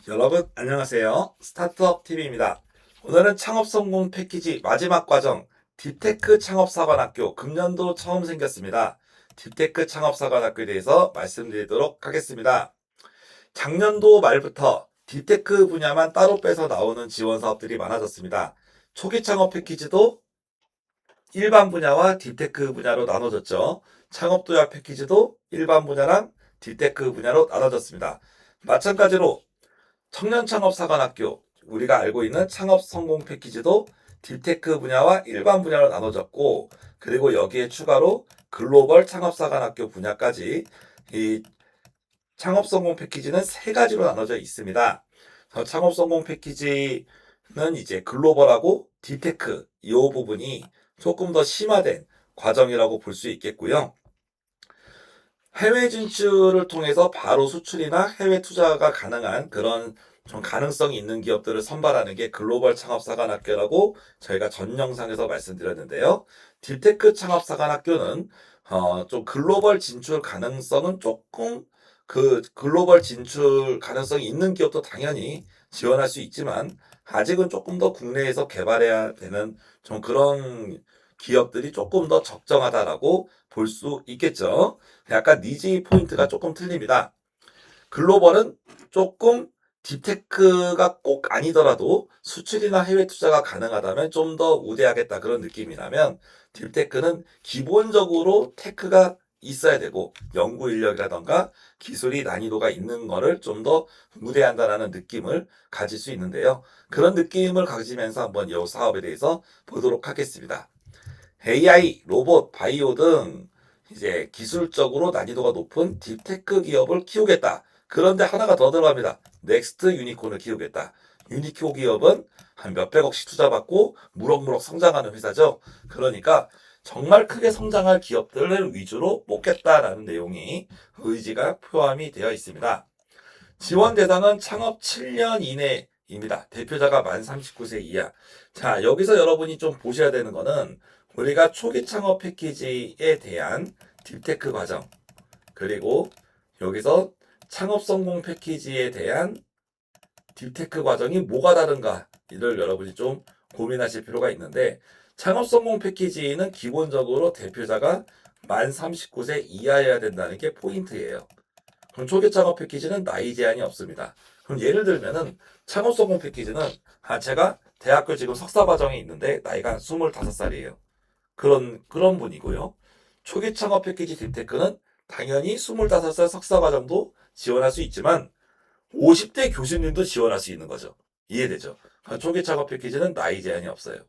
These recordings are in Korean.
여러분 안녕하세요. 스타트업 TV입니다. 오늘은 창업성공 패키지 마지막 과정 딥테크 창업사관학교 금년도 처음 생겼습니다. 딥테크 창업사관학교에 대해서 말씀드리도록 하겠습니다. 작년도 말부터 딥테크 분야만 따로 빼서 나오는 지원 사업들이 많아졌습니다. 초기 창업 패키지도 일반 분야와 딥테크 분야로 나눠졌죠. 창업도약 패키지도 일반 분야랑 딥테크 분야로 나눠졌습니다. 마찬가지로 청년창업사관학교, 우리가 알고 있는 창업성공 패키지도 딥테크 분야와 일반 분야로 나눠졌고, 그리고 여기에 추가로 글로벌 창업사관학교 분야까지 이 창업성공 패키지는 세 가지로 나눠져 있습니다. 창업성공 패키지는 이제 글로벌하고 딥테크 이 부분이 조금 더 심화된 과정이라고 볼 수 있겠고요. 해외 진출을 통해서 바로 수출이나 해외 투자가 가능한 그런 좀 가능성이 있는 기업들을 선발하는 게 글로벌 창업사관학교라고 저희가 전 영상에서 말씀드렸는데요. 딥테크 창업사관학교는 좀 글로벌 진출 가능성은 조금 그 글로벌 진출 가능성이 있는 기업도 당연히 지원할 수 있지만 아직은 조금 더 국내에서 개발해야 되는 좀 그런 기업들이 조금 더 적정하다라고 볼 수 있겠죠. 약간 니즈 포인트가 조금 틀립니다. 글로벌은 조금 딥테크가 꼭 아니더라도 수출이나 해외 투자가 가능하다면 좀 더 우대하겠다 그런 느낌이라면 딥테크는 기본적으로 테크가 있어야 되고 연구 인력이라던가 기술이 난이도가 있는 거를 좀 더 우대한다라는 느낌을 가질 수 있는데요. 그런 느낌을 가지면서 한번 이 사업에 대해서 보도록 하겠습니다. AI, 로봇, 바이오 등 이제 기술적으로 난이도가 높은 딥테크 기업을 키우겠다. 그런데 하나가 더 들어갑니다. 넥스트 유니콘을 키우겠다. 유니콘 기업은 한 몇백억씩 투자받고 무럭무럭 성장하는 회사죠. 그러니까 정말 크게 성장할 기업들을 위주로 뽑겠다라는 내용이 의지가 포함이 되어 있습니다. 지원 대상은 창업 7년 이내입니다. 대표자가 만 39세 이하. 자, 여기서 여러분이 좀 보셔야 되는 거는 우리가 초기 창업 패키지에 대한 딥테크 과정, 그리고 여기서 창업 성공 패키지에 대한 딥테크 과정이 뭐가 다른가, 이를 여러분이 좀 고민하실 필요가 있는데, 창업 성공 패키지는 기본적으로 대표자가 만 39세 이하여야 된다는 게 포인트예요. 그럼 초기 창업 패키지는 나이 제한이 없습니다. 그럼 예를 들면은 창업 성공 패키지는 제가 대학교 지금 석사 과정에 있는데 나이가 25살이에요. 그런 분이고요. 초기 창업 패키지 딥테크는 당연히 25살 석사 과정도 지원할 수 있지만 50대 교수님도 지원할 수 있는 거죠. 이해되죠? 초기 창업 패키지는 나이 제한이 없어요.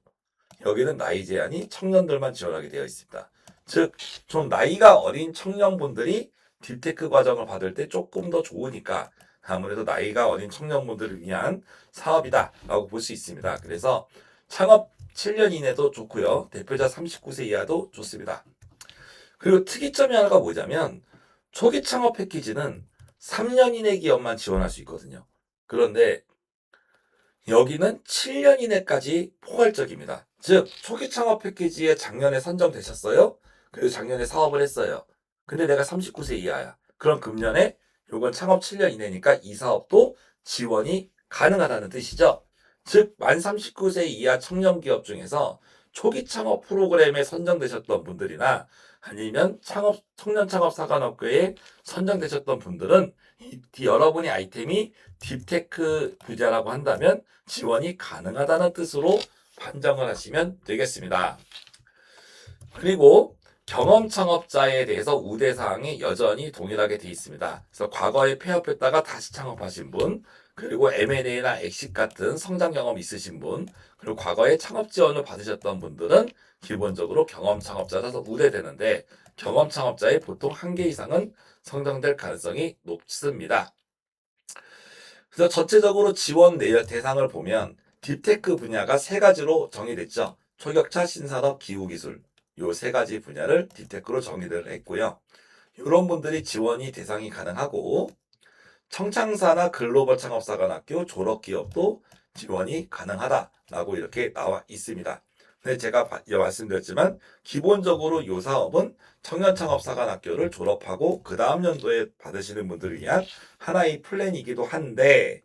여기는 나이 제한이 청년들만 지원하게 되어 있습니다. 즉, 좀 나이가 어린 청년분들이 딥테크 과정을 받을 때 조금 더 좋으니까 아무래도 나이가 어린 청년분들을 위한 사업이다라고 볼 수 있습니다. 그래서 창업 7년 이내도 좋고요. 대표자 39세 이하도 좋습니다. 그리고 특이점이 하나가 뭐냐면 초기 창업 패키지는 3년 이내 기업만 지원할 수 있거든요. 그런데 여기는 7년 이내까지 포괄적입니다. 즉, 초기 창업 패키지에 작년에 선정되셨어요? 그리고 작년에 사업을 했어요. 근데 내가 39세 이하야. 그럼 금년에 요건 창업 7년 이내니까 이 사업도 지원이 가능하다는 뜻이죠. 즉, 만 39세 이하 청년 기업 중에서 초기 창업 프로그램에 선정되셨던 분들이나 아니면 청년 창업 사관학교에 선정되셨던 분들은 여러분의 아이템이 딥테크 분야라고 한다면 지원이 가능하다는 뜻으로 판정을 하시면 되겠습니다. 그리고 경험 창업자에 대해서 우대 사항이 여전히 동일하게 되어 있습니다. 그래서 과거에 폐업했다가 다시 창업하신 분, 그리고 M&A나 엑식 같은 성장 경험 있으신 분, 그리고 과거에 창업 지원을 받으셨던 분들은 기본적으로 경험 창업자라서 우대되는데 경험 창업자의 보통 한 개 이상은 성장될 가능성이 높습니다. 그래서 전체적으로 지원 대상을 보면 딥테크 분야가 세 가지로 정의됐죠. 초격차, 신산업, 기후기술 요 세 가지 분야를 딥테크로 정의를 했고요. 이런 분들이 지원이 대상이 가능하고 청창사나 글로벌 창업사관학교 졸업기업도 지원이 가능하다라고 이렇게 나와 있습니다. 근데 제가 말씀드렸지만 기본적으로 이 사업은 청년창업사관학교를 졸업하고 그 다음 연도에 받으시는 분들을 위한 하나의 플랜이기도 한데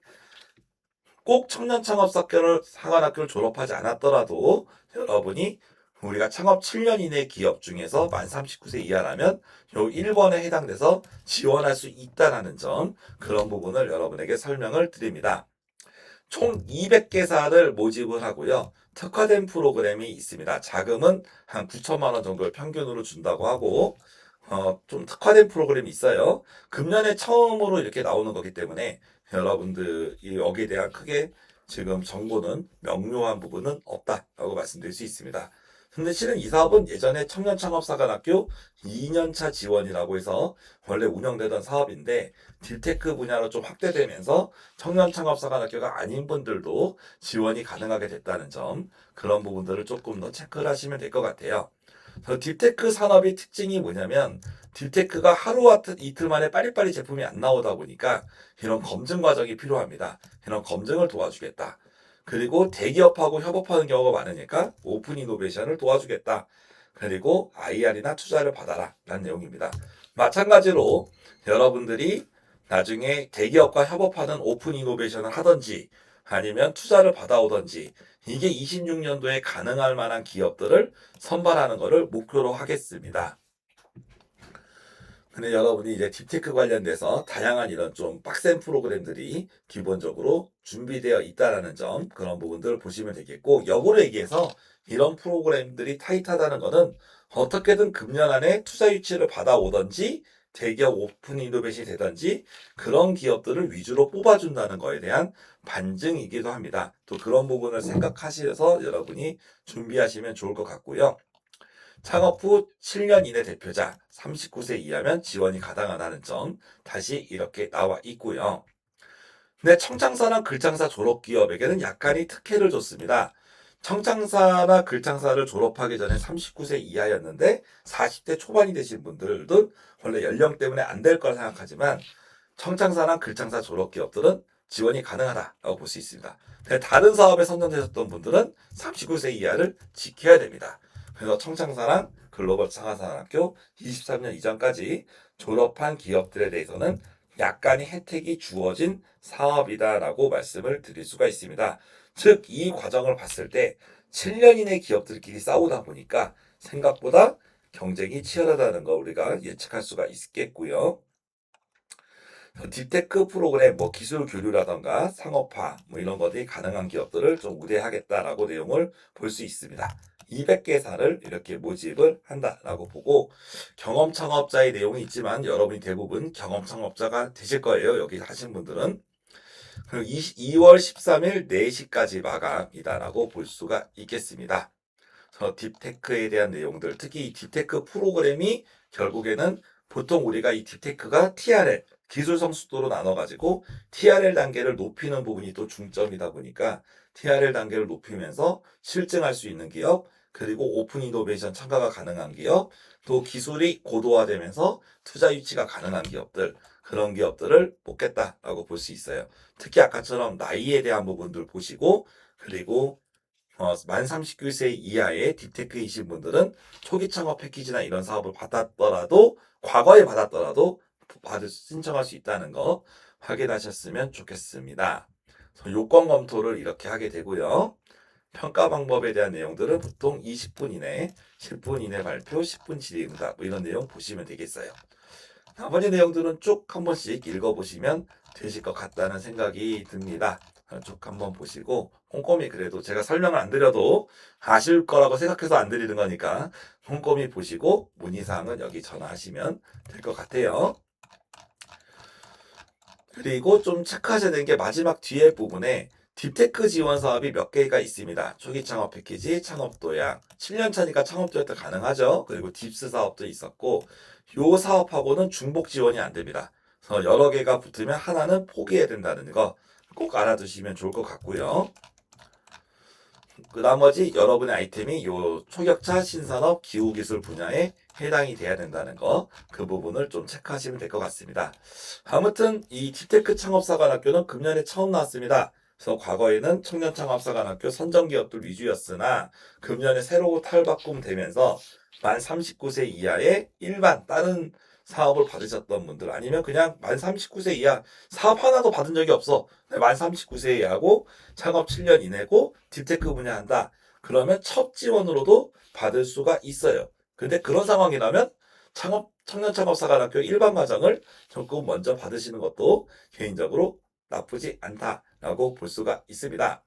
꼭 청년창업사관학교를 졸업하지 않았더라도 여러분이 우리가 창업 7년 이내 기업 중에서 만 39세 이하라면 요 1번에 해당돼서 지원할 수 있다는 점, 그런 부분을 여러분에게 설명을 드립니다. 총 200개사를 모집을 하고요. 특화된 프로그램이 있습니다. 자금은 한 9천만 원 정도를 평균으로 준다고 하고, 좀 특화된 프로그램이 있어요. 금년에 처음으로 이렇게 나오는 거기 때문에 여러분들이 여기에 대한 크게 지금 정보는 명료한 부분은 없다라고 말씀드릴 수 있습니다. 근데 실은 이 사업은 예전에 청년창업사관학교 2년차 지원이라고 해서 원래 운영되던 사업인데 딜테크 분야로 좀 확대되면서 청년창업사관학교가 아닌 분들도 지원이 가능하게 됐다는 점, 그런 부분들을 조금 더 체크를 하시면 될 것 같아요. 딥테크 산업의 특징이 뭐냐면 딥테크가 하루 이틀 만에 빨리빨리 제품이 안 나오다 보니까 이런 검증 과정이 필요합니다. 이런 검증을 도와주겠다. 그리고 대기업하고 협업하는 경우가 많으니까 오픈 이노베이션을 도와주겠다. 그리고 IR이나 투자를 받아라 라는 내용입니다. 마찬가지로 여러분들이 나중에 대기업과 협업하는 오픈 이노베이션을 하든지 아니면 투자를 받아오든지 이게 26년도에 가능할 만한 기업들을 선발하는 것을 목표로 하겠습니다. 근데 여러분이 이제 딥테크 관련돼서 다양한 이런 좀 빡센 프로그램들이 기본적으로 준비되어 있다라는 점, 그런 부분들을 보시면 되겠고, 역으로 얘기해서 이런 프로그램들이 타이트하다는 것은 어떻게든 금년 안에 투자 유치를 받아오든지 대기업 오픈 이노베이션이 되든지 그런 기업들을 위주로 뽑아준다는 거에 대한 반증이기도 합니다. 또 그런 부분을 생각하셔서 여러분이 준비하시면 좋을 것 같고요. 창업 후 7년 이내 대표자 39세 이하면 지원이 가능하다는 점, 다시 이렇게 나와 있고요. 근데 청창사나 글창사 졸업 기업에게는 약간의 특혜를 줬습니다. 청창사나 글창사를 졸업하기 전에 39세 이하였는데 40대 초반이 되신 분들은 원래 연령 때문에 안 될 거라 생각하지만 청창사나 글창사 졸업 기업들은 지원이 가능하다고 볼 수 있습니다. 다른 사업에 선정되셨던 분들은 39세 이하를 지켜야 됩니다. 그래서 청창사랑 글로벌 창업사관학교 23년 이전까지 졸업한 기업들에 대해서는 약간의 혜택이 주어진 사업이다라고 말씀을 드릴 수가 있습니다. 즉, 이 과정을 봤을 때 7년 이내 기업들끼리 싸우다 보니까 생각보다 경쟁이 치열하다는 거 우리가 예측할 수가 있겠고요. 딥테크 프로그램, 뭐 기술 교류라던가 상업화, 뭐 이런 것들이 가능한 기업들을 좀 우대하겠다라고 내용을 볼 수 있습니다. 200개사를 이렇게 모집을 한다라고 보고, 경험 창업자의 내용이 있지만 여러분이 대부분 경험 창업자가 되실 거예요. 여기 하신 분들은. 그리고 2월 13일 4시까지 마감이다라고 볼 수가 있겠습니다. 딥테크에 대한 내용들, 특히 이 딥테크 프로그램이 결국에는 보통 우리가 이 딥테크가 TRL, 기술 성숙도로 나눠가지고 TRL 단계를 높이는 부분이 또 중점이다 보니까 TRL 단계를 높이면서 실증할 수 있는 기업, 그리고 오픈 이노베이션 참가가 가능한 기업, 또 기술이 고도화되면서 투자 유치가 가능한 기업들, 그런 기업들을 뽑겠다라고 볼 수 있어요. 특히 아까처럼 나이에 대한 부분들 보시고, 그리고 만 39세 이하의 딥테크이신 분들은 초기 창업 패키지나 이런 사업을 받았더라도, 과거에 받았더라도 신청할 수 있다는 거 확인하셨으면 좋겠습니다. 요건 검토를 이렇게 하게 되고요. 평가 방법에 대한 내용들은 보통 20분 이내, 10분 이내 발표, 10분 질의응답, 뭐 이런 내용 보시면 되겠어요. 나머지 내용들은 쭉 한 번씩 읽어보시면 되실 것 같다는 생각이 듭니다. 쭉 한번 보시고 꼼꼼히, 그래도 제가 설명을 안 드려도 아실 거라고 생각해서 안 드리는 거니까 꼼꼼히 보시고 문의사항은 여기 전화하시면 될 것 같아요. 그리고 좀 체크하셔야 되는 게 마지막 뒤에 부분에 딥테크 지원 사업이 몇 개가 있습니다. 초기 창업 패키지, 창업 도약, 7년 차니까 창업 도약도 가능하죠. 그리고 딥스 사업도 있었고, 요 사업하고는 중복 지원이 안 됩니다. 그래서 여러 개가 붙으면 하나는 포기해야 된다는 거 꼭 알아두시면 좋을 것 같고요. 그 나머지 여러분의 아이템이 요 초격차 신산업 기후기술 분야에 해당이 돼야 된다는 거, 그 부분을 좀 체크하시면 될 것 같습니다. 아무튼 이 딥테크 창업사관학교는 금년에 처음 나왔습니다. 그래서 과거에는 청년창업사관학교 선정기업들 위주였으나 금년에 새로 탈바꿈되면서 만 39세 이하의 일반 다른 사업을 받으셨던 분들, 아니면 그냥 만 39세 이하 사업 하나도 받은 적이 없어. 만 39세 이하고 창업 7년 이내고 딥테크 분야한다. 그러면 첫 지원으로도 받을 수가 있어요. 근데 그런 상황이라면 청년창업사관학교 일반 과정을 조금 먼저 받으시는 것도 개인적으로 나쁘지 않다라고 볼 수가 있습니다.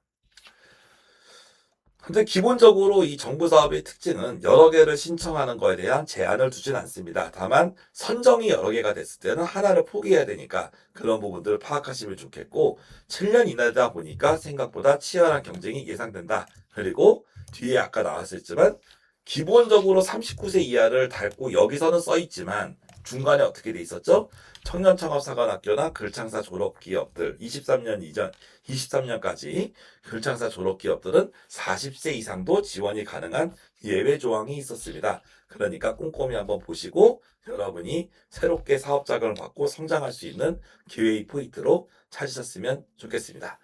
근데 기본적으로 이 정부 사업의 특징은 여러 개를 신청하는 거에 대한 제한을 두진 않습니다. 다만 선정이 여러 개가 됐을 때는 하나를 포기해야 되니까 그런 부분들을 파악하시면 좋겠고, 7년 이내다 보니까 생각보다 치열한 경쟁이 예상된다. 그리고 뒤에 아까 나왔었지만 기본적으로 39세 이하를 닳고 여기서는 써 있지만 중간에 어떻게 돼 있었죠? 청년창업사관학교나 글창사 졸업기업들 23년 이전 23년까지 글창사 졸업기업들은 40세 이상도 지원이 가능한 예외 조항이 있었습니다. 그러니까 꼼꼼히 한번 보시고 여러분이 새롭게 사업 자금을 받고 성장할 수 있는 기회의 포인트로 찾으셨으면 좋겠습니다.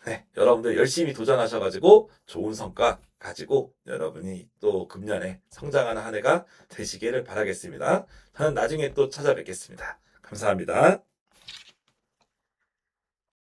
네, 여러분들 열심히 도전하셔가지고 좋은 성과 가지고 여러분이 또 금년에 성장하는 한 해가 되시기를 바라겠습니다. 저는 나중에 또 찾아뵙겠습니다. 감사합니다.